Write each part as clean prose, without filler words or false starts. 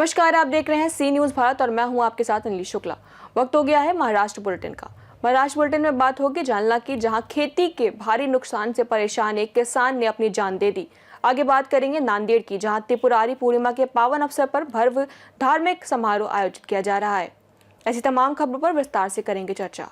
नमस्कार, आप देख रहे हैं सी न्यूज़ भारत और मैं हूं आपके साथ अनिल शुक्ला। वक्त हो गया है महाराष्ट्र बुलेटिन का। महाराष्ट्र बुलेटिन में बात होगी जालना की, जहां खेती के भारी नुकसान से परेशान एक किसान ने अपनी जान दे दी। आगे बात करेंगे नांदेड़ की, जहां त्रिपुरारी पूर्णिमा के पावन अवसर पर भव्य धार्मिक समारोह आयोजित किया जा रहा है। ऐसी तमाम खबरों पर विस्तार से करेंगे चर्चा।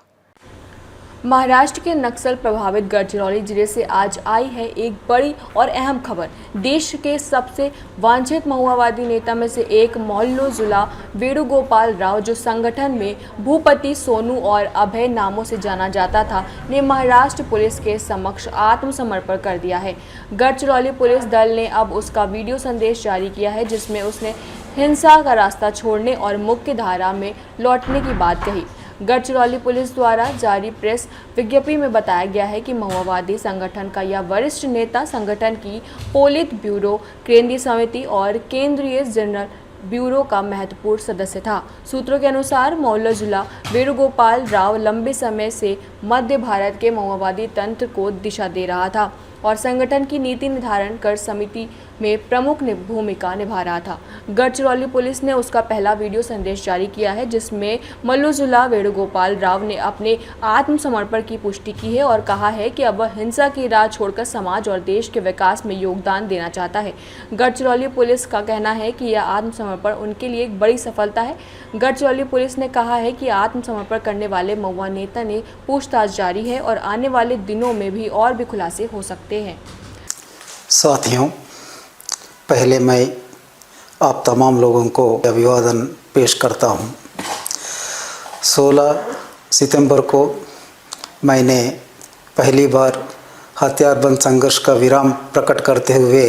महाराष्ट्र के नक्सल प्रभावित गढ़चिरौली जिले से आज आई है एक बड़ी और अहम खबर। देश के सबसे वांछित महुआवादी नेता में से एक मल्लोजुला वेणुगोपाल राव, जो संगठन में भूपति, सोनू और अभय नामों से जाना जाता था, ने महाराष्ट्र पुलिस के समक्ष आत्मसमर्पण कर दिया है। गढ़चिरौली पुलिस दल ने अब उसका वीडियो संदेश जारी किया है, जिसमें उसने हिंसा का रास्ता छोड़ने और मुख्य धारा में लौटने की बात कही। गढ़चिरौली पुलिस द्वारा जारी प्रेस विज्ञप्ति में बताया गया है कि महुआवादी संगठन का यह वरिष्ठ नेता संगठन की पोलित ब्यूरो, केंद्रीय समिति और केंद्रीय जनरल ब्यूरो का महत्वपूर्ण सदस्य था। सूत्रों के अनुसार मल्लोजुला वेणुगोपाल राव लंबे समय से मध्य भारत के महुआवादी तंत्र को दिशा दे रहा था और संगठन की नीति निर्धारण कर समिति में प्रमुख भूमिका निभा रहा था। गढ़चिरौली पुलिस ने उसका पहला वीडियो संदेश जारी किया है, जिसमें मल्लोजुला वेणुगोपाल राव ने अपने आत्मसमर्पण की पुष्टि की है और कहा है कि अब वह हिंसा की राह छोड़कर समाज और देश के विकास में योगदान देना चाहता है। गढ़चिरौली पुलिस का कहना है कि यह आत्मसमर्पण उनके लिए एक बड़ी सफलता है। गढ़चिरौली पुलिस ने कहा है कि आत्मसमर्पण करने वाले महुआ नेता ने पूछताछ जारी है और आने वाले दिनों में भी और भी खुलासे हो सकते हैं। साथियों, पहले मैं आप तमाम लोगों को अभिवादन पेश करता हूं। 16 सितंबर को मैंने पहली बार हथियारबंद संघर्ष का विराम प्रकट करते हुए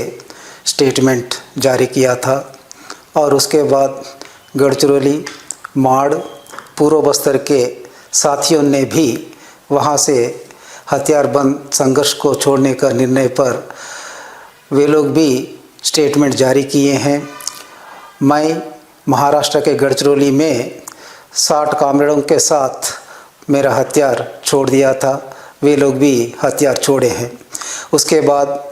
स्टेटमेंट जारी किया था और उसके बाद गढ़चिरौली, माड़, पूर्व बस्तर के साथियों ने भी वहां से हथियारबंद संघर्ष को छोड़ने का निर्णय पर वे लोग भी स्टेटमेंट जारी किए हैं। मैं महाराष्ट्र के गढ़चिरौली में 60 कामरेडों के साथ मेरा हथियार छोड़ दिया था, वे लोग भी हथियार छोड़े हैं। उसके बाद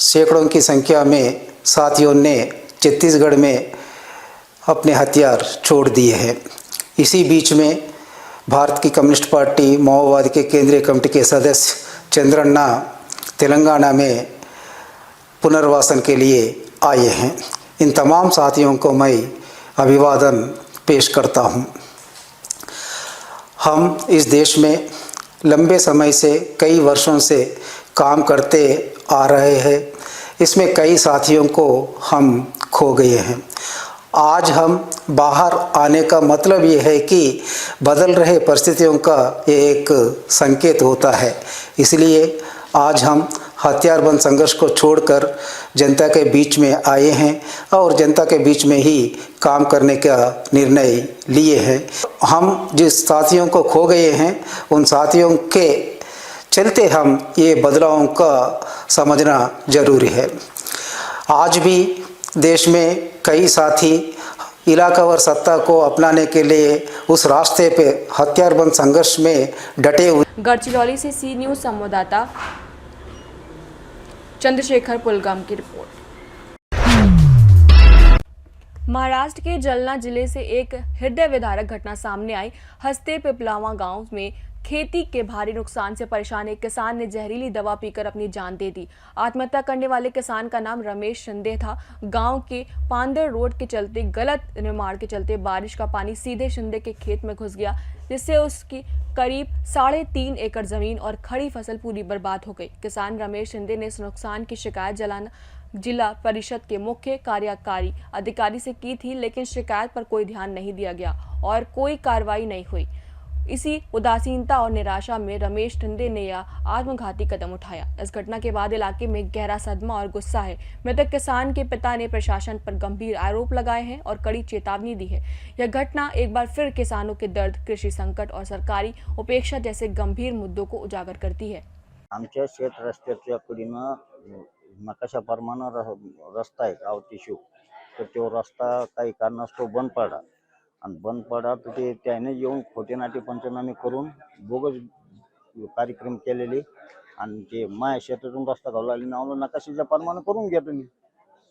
सैकड़ों की संख्या में साथियों ने छत्तीसगढ़ में अपने हथियार छोड़ दिए हैं। इसी बीच में भारत की कम्युनिस्ट पार्टी माओवादी के केंद्रीय कमेटी के सदस्य चंद्रन्ना तेलंगाना में पुनर्वासन के लिए आए हैं। इन तमाम साथियों को मैं अभिवादन पेश करता हूं। हम इस देश में लंबे समय से, कई वर्षों से काम करते आ रहे हैं। इसमें कई साथियों को हम खो गए हैं। आज हम बाहर आने का मतलब ये है कि बदल रहे परिस्थितियों का ये एक संकेत होता है। इसलिए आज हम हथियारबंद संघर्ष को छोड़कर जनता के बीच में आए हैं और जनता के बीच में ही काम करने का निर्णय लिए हैं। हम जिस साथियों को खो गए हैं, उन साथियों के चलते हम ये बदलावों का समझना जरूरी है। आज भी देश में कई साथी इलाकावार सत्ता को अपनाने के लिए उस रास्ते पे हथियारबंद संघर्ष में डटे हुए। गढ़चिरौली से सी न्यूज़ संवाददाता चंद्रशेखर पुलगाम की रिपोर्ट। महाराष्ट्र के जालना जिले से एक हृदय विदारक घटना सामने आई। हस्ते पिपलावा गांव में खेती के भारी नुकसान से परेशान एक किसान ने जहरीली दवा पीकर अपनी जान दे दी। आत्महत्या करने वाले किसान का नाम रमेश शिंदे था। गांव के पांदर रोड के चलते, गलत निर्माण के चलते बारिश का पानी सीधे शिंदे के खेत में घुस गया, जिससे उसकी करीब 3.5 एकड़ जमीन और खड़ी फसल पूरी बर्बाद हो गई। किसान रमेश शिंदे ने इस नुकसान की शिकायत जालना जिला परिषद के मुख्य कार्यकारी अधिकारी से की थी, लेकिन शिकायत पर कोई ध्यान नहीं दिया गया और कोई कार्रवाई नहीं हुई। इसी उदासीनता और निराशा में रमेश शिंदे ने यह आत्मघाती कदम उठाया। इस घटना के बाद इलाके में गहरा सदमा और गुस्सा है। मृतक किसान के पिता ने प्रशासन पर गंभीर आरोप लगाए हैं और कड़ी चेतावनी दी है। यह घटना एक बार फिर किसानों के दर्द, कृषि संकट और सरकारी उपेक्षा जैसे गंभीर मुद्दों को उजागर करती है। आमच्या शेत रस्त्याच्या कडीनं नकाशाप्रमाणे रस्ता आहे गावठी शिव, तर तो रस्ता काही कारणास्तव बंद पडला आणि बंद पडला तर ते त्याने येऊन खोटे नाटे पंचनामे करून बोगस कार्यक्रम केलेले आणि ते माया शेतातून रस्ता घालू लागले, नावलं नकाशाच्या प्रमाणे करून घ्या तुम्ही,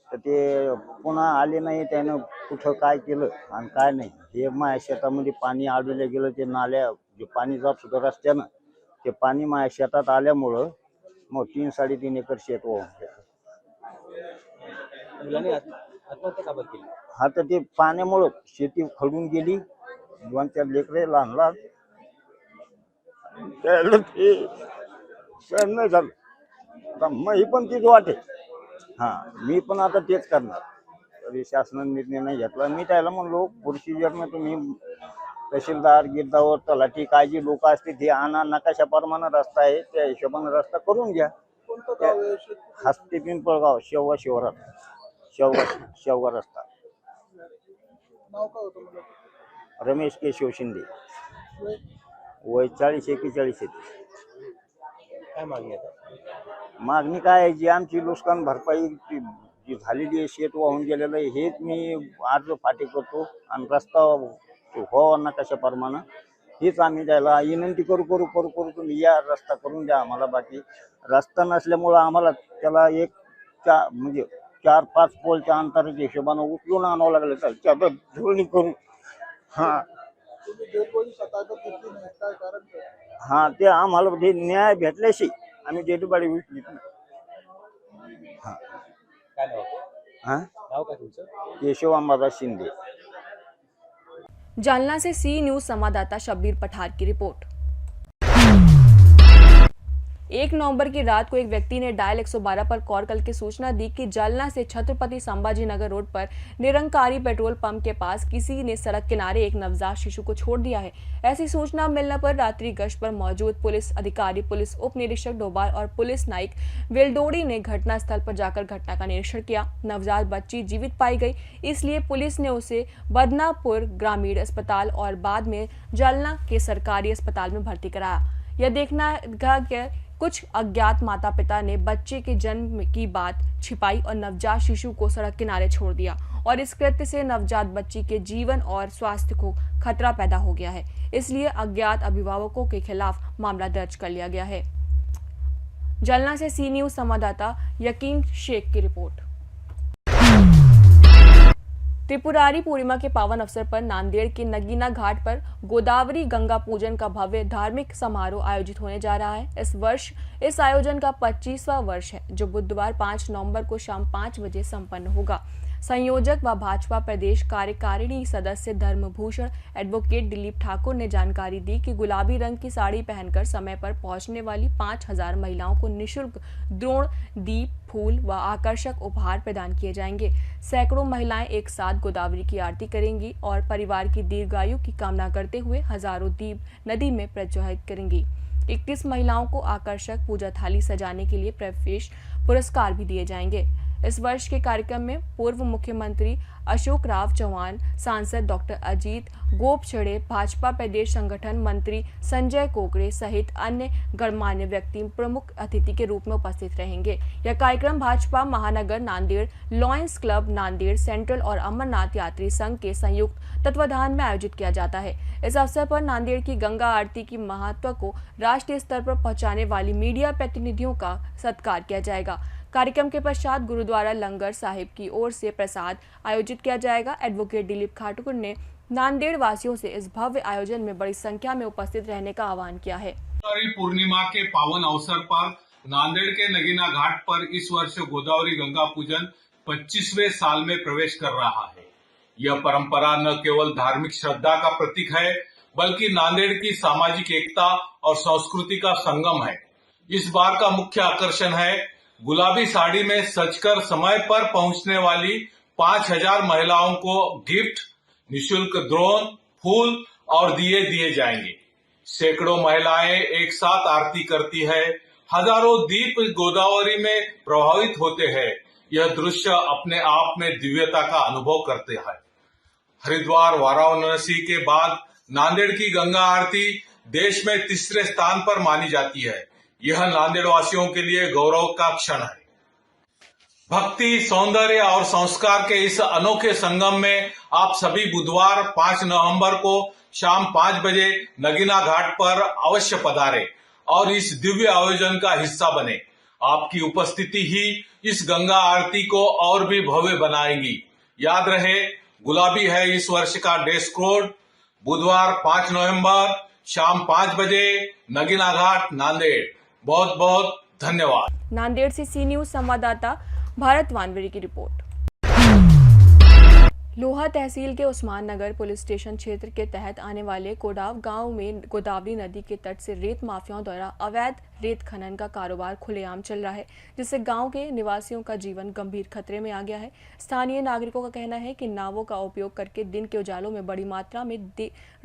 तर ते पुन्हा आले नाही, त्यानं कुठं काय केलं आणि काय नाही. हे माझ्या शेतामध्ये पाणी अडवलं गेलं, ते नाल्या जे पाणी जात होतं रस्त्यानं, ते पाणी माझ्या शेतात आल्यामुळं मग 3-3.5 एकर शेत वाहून गेलं. मुलाने आत्महत्या का बरं केली? हा, तर ते पाण्यामुळं शेती खडून गेली, 2-4 लेकरे लहान लहान, त्याला ते सहन नाही झालं. आता मी पण तीच वाटे, मी पण आता तेच करणार. तरी शासनाने निर्णय नाही घेतला. मी त्याला म्हणलो, प्रोसिजरनं तुम्ही तहसीलदार गिरदावर तलाठी काय जी लोक असते ते आणा, नकाशाप्रमाणे रस्ता आहे त्या हिशोबाने रस्ता करून घ्या. हस्ती पिंपळगाव शेवगा शिवारात, शेवगा रस्ता. नाव काय होतं मुलाचं? रमेश केशव शिंदे, वय? वय 40-41 येते. काय मागणी आता? मागणी काय आहे, जी आमची नुकसान भरपाई जी झालेली आहे, शेत वाहून गेलेलं आहे, हेच मी अर्ज फाटी करतो आणि रस्ता व्हावा नकाशाप्रमाणे हेच आम्ही त्याला विनंती करू तुम्ही या रस्ता करून द्या आम्हाला. बाकी रस्ता नसल्यामुळं आम्हाला त्याला म्हणजे 4-5 पोलच्या अंतराच्या हिशोबानं उचलून आणावं लागलं, त्याच्या जुळणी करून. तुम्ही डेड बॉडी ताब्यात घेतली नाही, काय कारण काय? ते आम्हाला जे न्याय भेटल्याशी आम्ही डेडबॉडी उचली. काय नाव होतं? नाव काय तुमचं? केशव अंबादास शिंदे. जालना से सी न्यूज संवाददाता शब्बीर पठार की रिपोर्ट। 1 नवंबर की रात को एक व्यक्ति ने डायल 112 पर कॉल करके सूचना दी कि जालना से छत्रपति संभाजी नगर रोड पर निरंकारी पेट्रोल पंप के पास किसी ने सड़क किनारे एक नवजात शिशु को छोड़ दिया है। ऐसी सूचना मिलने पर रात्रि गश्त पर मौजूद पुलिस अधिकारी, पुलिस उप निरीक्षक डोभाल और पुलिस नाइक वेलडोड़ी ने घटना स्थल पर जाकर घटना का निरीक्षण किया। नवजात बच्ची जीवित पाई गई, इसलिए पुलिस ने उसे बदनापुर ग्रामीण अस्पताल और बाद में जालना के सरकारी अस्पताल में भर्ती कराया। यह देखना कि कुछ अज्ञात माता पिता ने बच्चे के जन्म की बात छिपाई और नवजात शिशु को सड़क किनारे छोड़ दिया और इस कृत्य से नवजात बच्ची के जीवन और स्वास्थ्य को खतरा पैदा हो गया है, इसलिए अज्ञात अभिभावकों के खिलाफ मामला दर्ज कर लिया गया है। जालना से सी न्यूज संवाददाता यकीन शेख की रिपोर्ट। त्रिपुरारी पूर्णिमा के पावन अवसर पर नांदेड़ के नगीना घाट पर गोदावरी गंगा पूजन का भव्य धार्मिक समारोह आयोजित होने जा रहा है। इस वर्ष इस आयोजन का 25वां वर्ष है, जो बुधवार 5 नवंबर को शाम 5 बजे संपन्न होगा। संयोजक व भाजपा प्रदेश कार्यकारिणी सदस्य धर्मभूषण एडवोकेट दिलीप ठाकुर ने जानकारी दी कि गुलाबी रंग की साड़ी पहनकर समय पर पहुंचने वाली 5000 महिलाओं को निःशुल्क द्रोण, दीप, फूल व आकर्षक उपहार प्रदान किए जाएंगे। सैकड़ों महिलाएं एक साथ गोदावरी की आरती करेंगी और परिवार की दीर्घायु की कामना करते हुए हजारों दीप नदी में प्रज्वलित करेंगी। 31 महिलाओं को आकर्षक पूजा थाली सजाने के लिए प्रवेश पुरस्कार भी दिए जाएंगे। इस वर्ष के कार्यक्रम में पूर्व मुख्यमंत्री अशोक राव चौहान, सांसद डॉक्टर अजीत गोपछड़े, भाजपा प्रदेश संगठन मंत्री संजय कोकड़े सहित अन्य गणमान्य व्यक्ति प्रमुख अतिथि के रूप में उपस्थित रहेंगे। यह कार्यक्रम भाजपा महानगर Nanded, lions club Nanded central और अमरनाथ यात्री संघ के संयुक्त तत्वाधान में आयोजित किया जाता है। इस अवसर पर नांदेड़ की गंगा आरती की महत्व को राष्ट्रीय स्तर पर पहुंचाने वाली मीडिया प्रतिनिधियों का सत्कार किया जाएगा। कार्यक्रम के पश्चात गुरुद्वारा लंगर साहिब की ओर से प्रसाद आयोजित किया जाएगा। एडवोकेट दिलीप ठाकुर ने नांदेड़ वासियों से इस भव्य आयोजन में बड़ी संख्या में उपस्थित रहने का आह्वान किया है। पूर्णिमा के पावन अवसर पर नांदेड़ के नगीना घाट पर इस वर्ष गोदावरी गंगा पूजन 25वें साल में प्रवेश कर रहा है। यह परंपरा न केवल धार्मिक श्रद्धा का प्रतीक है, बल्कि नांदेड़ की सामाजिक एकता और संस्कृति का संगम है। इस बार का मुख्य आकर्षण है गुलाबी साड़ी में सजकर समय पर पहुंचने वाली 5000 महिलाओं को गिफ्ट, निःशुल्क द्रोण, फूल और दिए दिए जाएंगे। सैकड़ों महिलाएं एक साथ आरती करती है, हजारों दीप गोदावरी में प्रभावित होते हैं। यह दृश्य अपने आप में दिव्यता का अनुभव करते हैं। हरिद्वार, वाराणसी के बाद नांदेड़ की गंगा आरती देश में तीसरे स्थान पर मानी जाती है। यह नांदेड़ वासियों के लिए गौरव का क्षण है। भक्ति, सौंदर्य और संस्कार के इस अनोखे संगम में आप सभी बुधवार 5 नवंबर को शाम 5 बजे नगीना घाट पर अवश्य पधारें और इस दिव्य आयोजन का हिस्सा बने। आपकी उपस्थिति ही इस गंगा आरती को और भी भव्य बनाएगी। याद रहे, गुलाबी है इस वर्ष का ड्रेस कोड। बुधवार 5 नवंबर शाम 5 बजे नगीना घाट नांदेड़। बहुत बहुत धन्यवाद। नांदेड़ से सी न्यूज संवाददाता भारत वानवरी की रिपोर्ट। लोहा तहसील के उस्मान नगर पुलिस स्टेशन क्षेत्र के तहत आने वाले कोडाव गांव में गोदावरी नदी के तट से रेत माफियाओं द्वारा अवैध रेत खनन का कारोबार खुलेआम चल रहा है, जिससे गांव के निवासियों का जीवन गंभीर खतरे में आ गया है। स्थानीय नागरिकों का कहना है कि नावों का उपयोग करके दिन के उजालों में बड़ी मात्रा में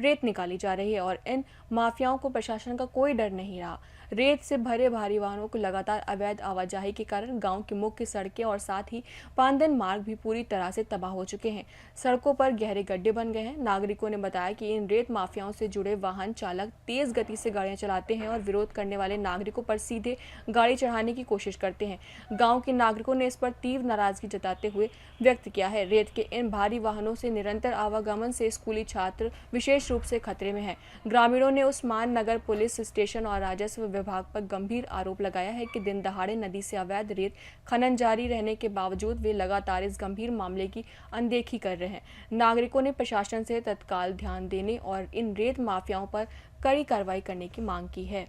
रेत निकाली जा रही है और इन माफियाओं को प्रशासन का कोई डर नहीं रहा। रेत से भरे भारी वाहनों को लगातार अवैध आवाजाही के कारण गांव की मुख्य सड़कें और साथ ही पांदन मार्ग भी पूरी तरह से तबाह हो चुके हैं। सड़कों पर गहरे गड्ढे बन गए हैं। नागरिकों ने बताया कि इन रेत माफियाओं से जुड़े वाहन चालक तेज गति से गाड़ियां चलाते हैं और विरोध करने वाले नागरिकों पर सीधे गाड़ी चढ़ाने की कोशिश करते हैं। गांव के नागरिकों ने इस पर तीव्र नाराजगी जताते हुए व्यक्त किया है। रेत के इन भारी वाहनों से निरंतर आवागमन से स्कूली छात्र विशेष रूप से खतरे में हैं। ग्रामीणों ने उस्मान नगर पुलिस स्टेशन और राजस्व विभाग पर गंभीर आरोप लगाया है कि दिन दहाड़े नदी से अवैध रेत खनन जारी रहने के बावजूद वे लगातार इस गंभीर मामले की अनदेखी कर रहे हैं। नागरिकों ने प्रशासन से तत्काल ध्यान देने और इन रेत माफियाओं पर कड़ी कार्रवाई करने की मांग की है।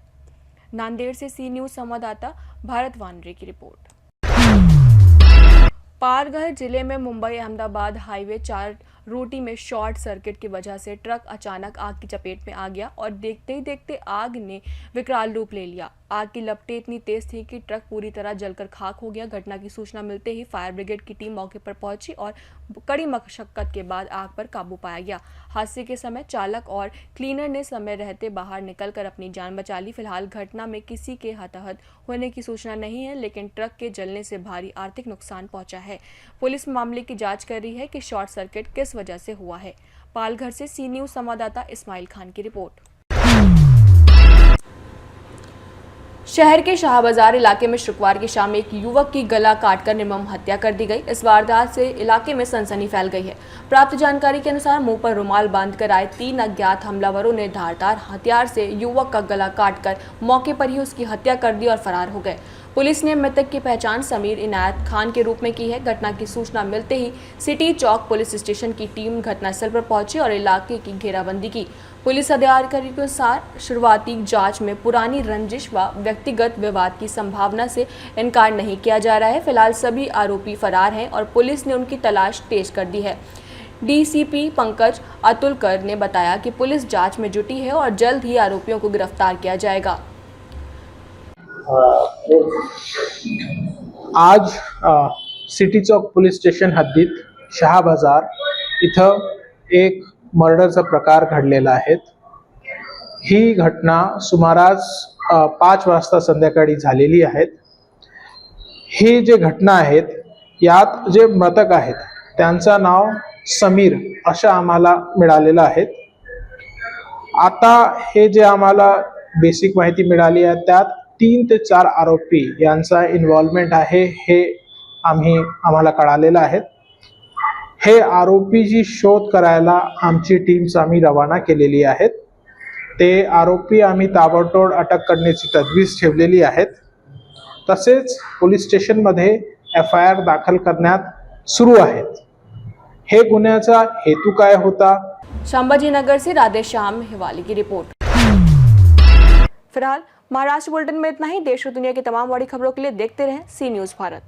नांदेड़ से सी न्यूज संवाददाता भारत वानरे की रिपोर्ट। पालघर जिले में मुंबई अहमदाबाद हाईवे 4 रोटी में शॉर्ट सर्किट की वजह से ट्रक अचानक आग की चपेट में आ गया और देखते ही देखते आग ने विकराल रूप ले लिया। आग की लपटें इतनी तेज थी कि ट्रक पूरी तरह जलकर खाक हो गया। घटना की सूचना मिलते ही फायर ब्रिगेड की टीम मौके पर पहुंची और कड़ी मशक्कत के बाद आग पर काबू पाया गया। हादसे के समय चालक और क्लीनर ने समय रहते बाहर निकलकर अपनी जान बचा ली। फिलहाल घटना में किसी के हताहत होने की सूचना नहीं है, लेकिन ट्रक के जलने से भारी आर्थिक नुकसान पहुंचा है। पुलिस मामले की जांच कर रही है कि शॉर्ट सर्किट किस वजह से हुआ है। पालघर से सी न्यूज संवाददाता इस्माइल खान की रिपोर्ट। शहर के शाह बाजार इलाके में शुक्रवार की शाम एक युवक की गला काटकर निर्मम हत्या कर दी गई। इस वारदात से इलाके में सनसनी फैल गई है। प्राप्त जानकारी के अनुसार मुंह पर रुमाल बांधकर आए 3 अज्ञात हमलावरों ने धारदार हथियार से युवक का गला काटकर मौके पर ही उसकी हत्या कर दी और फरार हो गए। पुलिस ने मृतक की पहचान समीर इनायत खान के रूप में की है। घटना की सूचना मिलते ही सिटी चौक पुलिस स्टेशन की टीम घटनास्थल पर पहुंची और इलाके की घेराबंदी की। पुलिस अधिकारियों के अनुसार शुरुआती जांच में पुरानी रंजिश व व्यक्तिगत विवाद की संभावना से इनकार नहीं किया जा रहा है। फिलहाल सभी आरोपी फरार हैं और पुलिस ने उनकी तलाश तेज कर दी है। डीसीपी पंकज अतुलकर ने बताया कि पुलिस जांच में जुटी है और जल्द ही आरोपियों को गिरफ्तार किया जाएगा। आज सिटी चौक पोलीस स्टेशन हद्दीत शहा बाजार इथं एक मर्डरचा प्रकार घडलेला आहे। ही घटना सुमारास 5 वाजता संध्याकाळी झालेली आहे। ही जे घटना आहेत यात जे मृतक आहेत त्यांचं नाव समीर असं आम्हाला मिळालेलं आहे। आता हे जे आम्हाला बेसिक माहिती मिळाली आहे त्यात 3 ते 4 आरोपी यांचा इन्व्हॉल्वमेंट आहे हे आम्हाला कळालेलं आहे। हे आरोपीची शोध करायला आमची टीम्स आम्ही रवाना केलेली आहेत। ते आरोपी आम्ही ताबडतोब अटक करण्याची तजवीज ठेवलेली आहे। तसेच पोलीस स्टेशनमध्ये FIR दाखल करण्यात सुरू आहेत। हे गुन्ह्याचा हेतू काय होता? संभाजीनगर से राधेश्याम हिवाली की रिपोर्ट। फिलहाल महाराष्ट्र बुलेटिन में इतना ही। देश और दुनिया की तमाम बड़ी खबरों के लिए देखते रहें सी न्यूज भारत।